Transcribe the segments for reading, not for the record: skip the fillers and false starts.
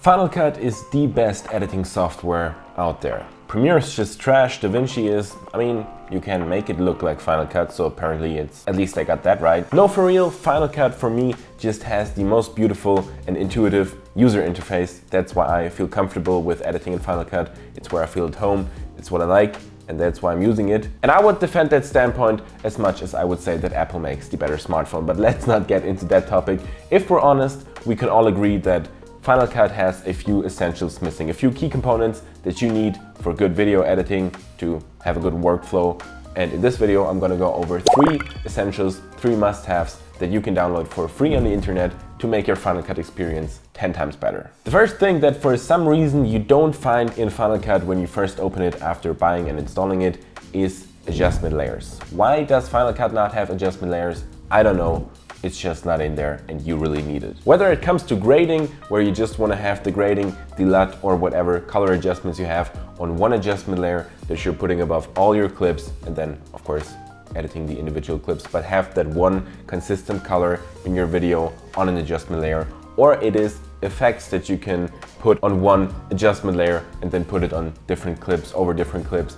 Final Cut is the best editing software out there. Premiere is just trash, DaVinci is, I mean, you can make it look like Final Cut, so apparently at least I got that right. No, for real, Final Cut for me just has the most beautiful and intuitive user interface. That's why I feel comfortable with editing in Final Cut. It's where I feel at home, it's what I like, and that's why I'm using it. And I would defend that standpoint as much as I would say that Apple makes the better smartphone, but let's not get into that topic. If we're honest, we can all agree that Final Cut has a few essentials missing, a few key components that you need for good video editing to have a good workflow. And in this video, I'm gonna go over 3 essentials, 3 must-haves that you can download for free on the internet to make your Final Cut experience 10 times better. The first thing that for some reason you don't find in Final Cut when you first open it after buying and installing it is adjustment layers. Why does Final Cut not have adjustment layers? I don't know. It's just not in there and you really need it. Whether it comes to grading, where you just want to have the grading, the LUT or whatever color adjustments you have on one adjustment layer that you're putting above all your clips, and then of course editing the individual clips, but have that one consistent color in your video on an adjustment layer, or it is effects that you can put on one adjustment layer and then put it on different clips over different clips.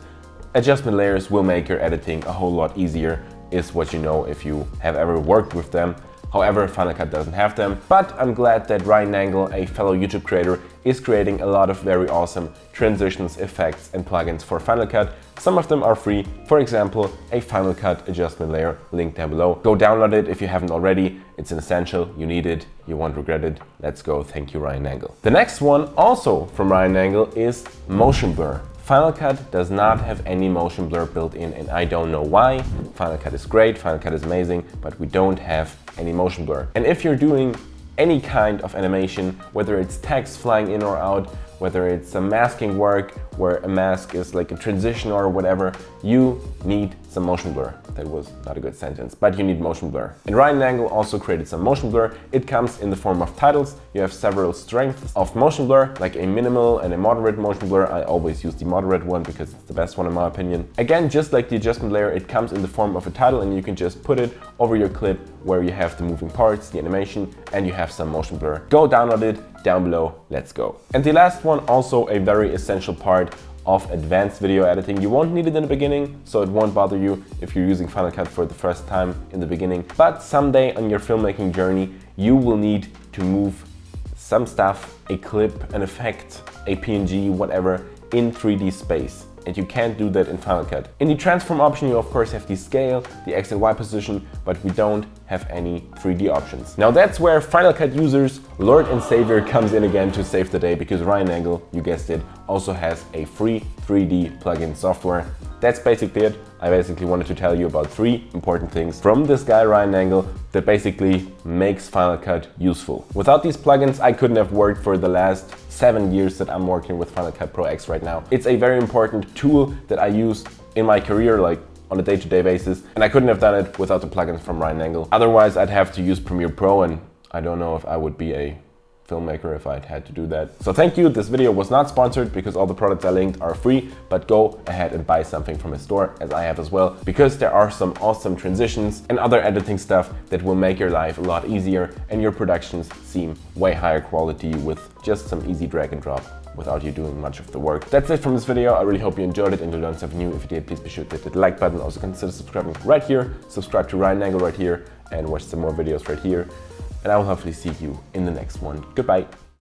Adjustment layers will make your editing a whole lot easier, is what you know if you have ever worked with them. However, Final Cut doesn't have them, but I'm glad that Nangle, a fellow YouTube creator, is creating a lot of very awesome transitions, effects and plugins for Final Cut. Some of them are free, for example, a Final Cut adjustment layer, link down below. Go download it if you haven't already. It's an essential, you need it, you won't regret it. Let's go, thank you Nangle. The next one, also from Nangle, is motion blur. Final Cut does not have any motion blur built in, and I don't know why. Final Cut is great, Final Cut is amazing, but we don't have any motion blur. And if you're doing any kind of animation, whether it's text flying in or out, whether it's a masking work where a mask is like a transition or whatever, you need some motion blur. That was not a good sentence, but you need motion blur. And Nangle also created some motion blur. It comes in the form of titles. You have several strengths of motion blur, like a minimal and a moderate motion blur. I always use the moderate one because it's the best one in my opinion. Again, just like the adjustment layer, it comes in the form of a title and you can just put it over your clip where you have the moving parts, the animation, and you have some motion blur. Go download it down below, let's go. And the last one, also a very essential part of advanced video editing. You won't need it in the beginning, so it won't bother you if you're using Final Cut for the first time in the beginning. But someday on your filmmaking journey, you will need to move some stuff, a clip, an effect, a PNG, whatever, in 3D space. And you can't do that in Final Cut. In the transform option, you of course have the scale, the X and Y position, but we don't have any 3D options. Now that's where Final Cut users, Lord and Savior, comes in again to save the day, because Nangle, you guessed it, also has a free 3D plugin software. That's basically it. I basically wanted to tell you about 3 important things from this guy Nangle that basically makes Final Cut useful. Without these plugins, I couldn't have worked for the last 7 years that I'm working with Final Cut Pro X right now. It's a very important tool that I use in my career, like on a day-to-day basis, and I couldn't have done it without the plugins from Nangle. Otherwise, I'd have to use Premiere Pro, and I don't know if I would be a filmmaker if I'd had to do that. So thank you. This video was not sponsored because all the products I linked are free, but go ahead and buy something from his store, as I have as well, because there are some awesome transitions and other editing stuff that will make your life a lot easier and your productions seem way higher quality with just some easy drag and drop without you doing much of the work. That's it from this video. I really hope you enjoyed it and you learned something new. If you did, please be sure to hit the like button. Also consider subscribing right here, subscribe to Nangle right here, and watch some more videos right here. And I will hopefully see you in the next one. Goodbye.